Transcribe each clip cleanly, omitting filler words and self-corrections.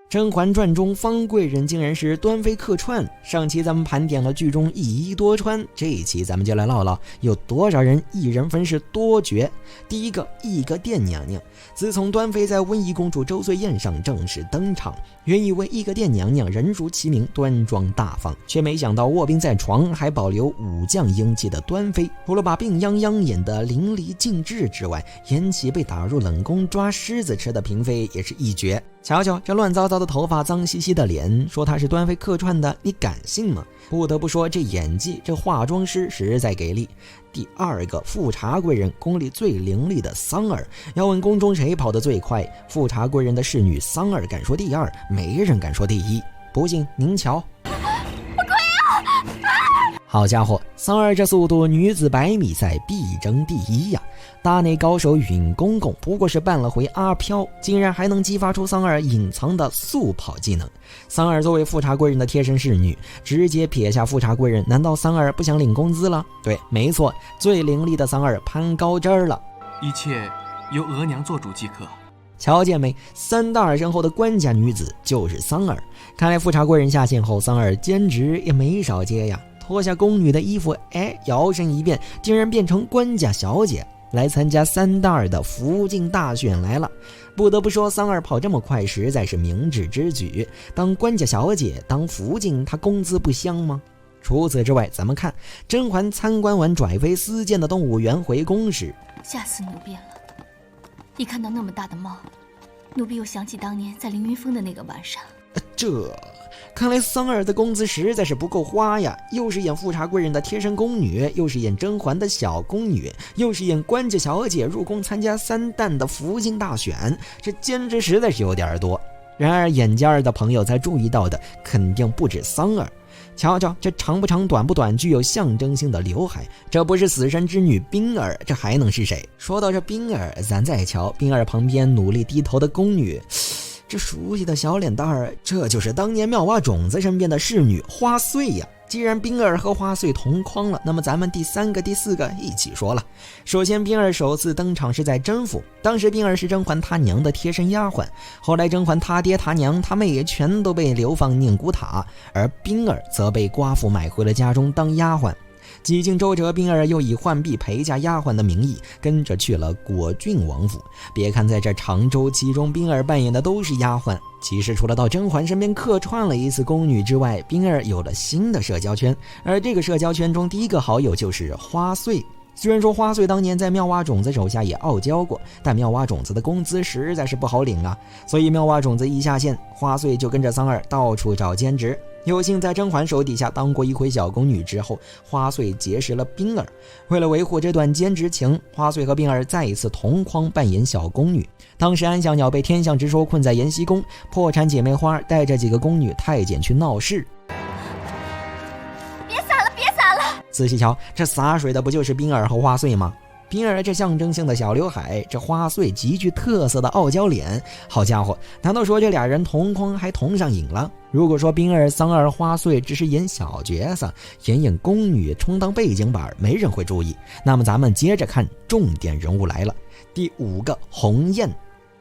甄嬛传中方贵人竟然是端妃客串，上期咱们盘点了剧中一衣多穿，这一期咱们就来唠唠有多少人一人分饰多角。第一个，一个店娘娘。自从端妃在温宜公主周岁宴上正式登场，原以为一个店娘娘人如其名，端庄大方，却没想到卧病在床还保留武将英气的端妃，除了把病殃殃演得淋漓尽致之外，演起被打入冷宫抓狮子吃的嫔妃也是一绝。瞧瞧这乱糟糟的头发，脏兮兮的脸，说她是端妃客串的，你敢信吗？不得不说这演技，这化妆师实在给力。第二个，富察贵人，宫里最伶俐的桑儿。要问宫中谁跑得最快，富察贵人的侍女桑儿敢说第二，没人敢说第一。不信您瞧。好家伙，桑儿这速度，女子100米赛必争第一呀！大内高手允公公不过是扮了回阿飘，竟然还能激发出桑儿隐藏的速跑技能。桑儿作为富察贵人的贴身侍女，直接撇下富察贵人，难道桑儿不想领工资了？对，没错，最伶俐的桑儿攀高枝了。一切由额娘做主即可。瞧见没，3大耳身后的官家女子就是桑儿。看来富察贵人下线后，桑儿兼职也没少接呀。脱下宫女的衣服，摇身一变，竟然变成官家小姐，来参加3大耳的福晋大选来了。不得不说，桑儿跑这么快实在是明智之举。当官家小姐，当福晋，她工资不香吗？除此之外，咱们看甄嬛参观完拽妃私建的动物园回宫时，吓死奴婢了！一看到那么大的猫，奴婢又想起当年在凌云峰的那个晚上。看来桑儿的工资实在是不够花呀，又是演富察贵人的贴身宫女，又是演甄嬛的小宫女，又是演官家小姐入宫参加3旦的福晋大选，这兼职实在是有点多。然而眼尖儿的朋友才注意到的肯定不止桑儿。瞧瞧这长不长短不短，具有象征性的刘海，这不是死神之女冰儿，这还能是谁？说到这冰儿，咱再瞧冰儿旁边努力低头的宫女，这熟悉的小脸蛋儿，这就是当年妙蛙种子身边的侍女花穗呀。既然冰儿和花穗同框了，那么咱们第3个第4个一起说了。首先冰儿首次登场是在甄府，当时冰儿是甄嬛她娘的贴身丫鬟，后来甄嬛她爹她娘她妹也全都被流放宁古塔，而冰儿则被寡妇买回了家中当丫鬟。几经周折，冰儿又以浣碧陪嫁丫鬟的名义跟着去了果郡王府。别看在这长周期中冰儿扮演的都是丫鬟，其实除了到甄嬛身边客串了一次宫女之外，冰儿有了新的社交圈，而这个社交圈中第一个好友就是花穗。虽然说花穗当年在妙蛙种子手下也傲娇过，但妙蛙种子的工资实在是不好领啊，所以妙蛙种子一下线，花穗就跟着桑儿到处找兼职。有幸在甄嬛手底下当过一回小宫女之后，花穗结识了冰儿。为了维护这段兼职情，花穗和冰儿再一次同框扮演小宫女。当时安小鸟被天象之说困在延禧宫，破产姐妹花带着几个宫女太监去闹事。别洒了！仔细瞧，这洒水的不就是冰儿和花穗吗？冰儿这象征性的小刘海，这花穗极具特色的傲娇脸，好家伙，难道说这俩人同框还同上瘾了？如果说冰儿、桑儿、花穗只是演小角色，演宫女充当背景板，没人会注意。那么咱们接着看，重点人物来了。第5个，鸿雁。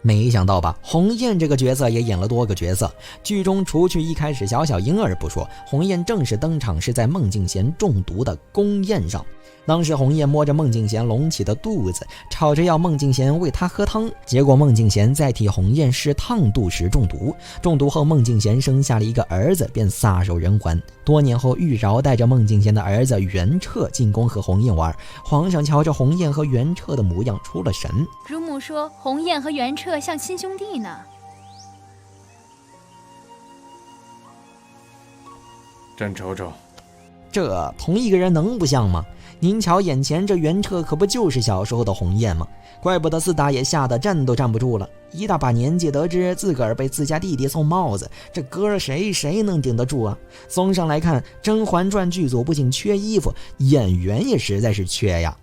没想到吧，鸿雁这个角色也演了多个角色。剧中除去一开始小小婴儿不说，鸿雁正式登场是在孟静娴中毒的宫宴上。当时鸿雁摸着孟静娴隆起的肚子，吵着要孟静娴喂她喝汤，结果孟静娴在替鸿雁试烫肚时中毒。中毒后孟静娴生下了一个儿子，便撒手人寰。多年后玉娆带着孟静娴的儿子元彻进宫和鸿雁玩，皇上瞧着鸿雁和元彻的模样出了神。乳母说鸿雁和元彻像亲兄弟呢。朕瞅瞅，这同一个人能不像吗？您瞧眼前这元彻可不就是小时候的鸿雁吗？怪不得四大爷吓得站都站不住了，一大把年纪得知自个儿被自家弟弟送帽子，这哥谁能顶得住啊？综上来看，《甄嬛传》剧组不仅缺衣服，演员也实在是缺呀。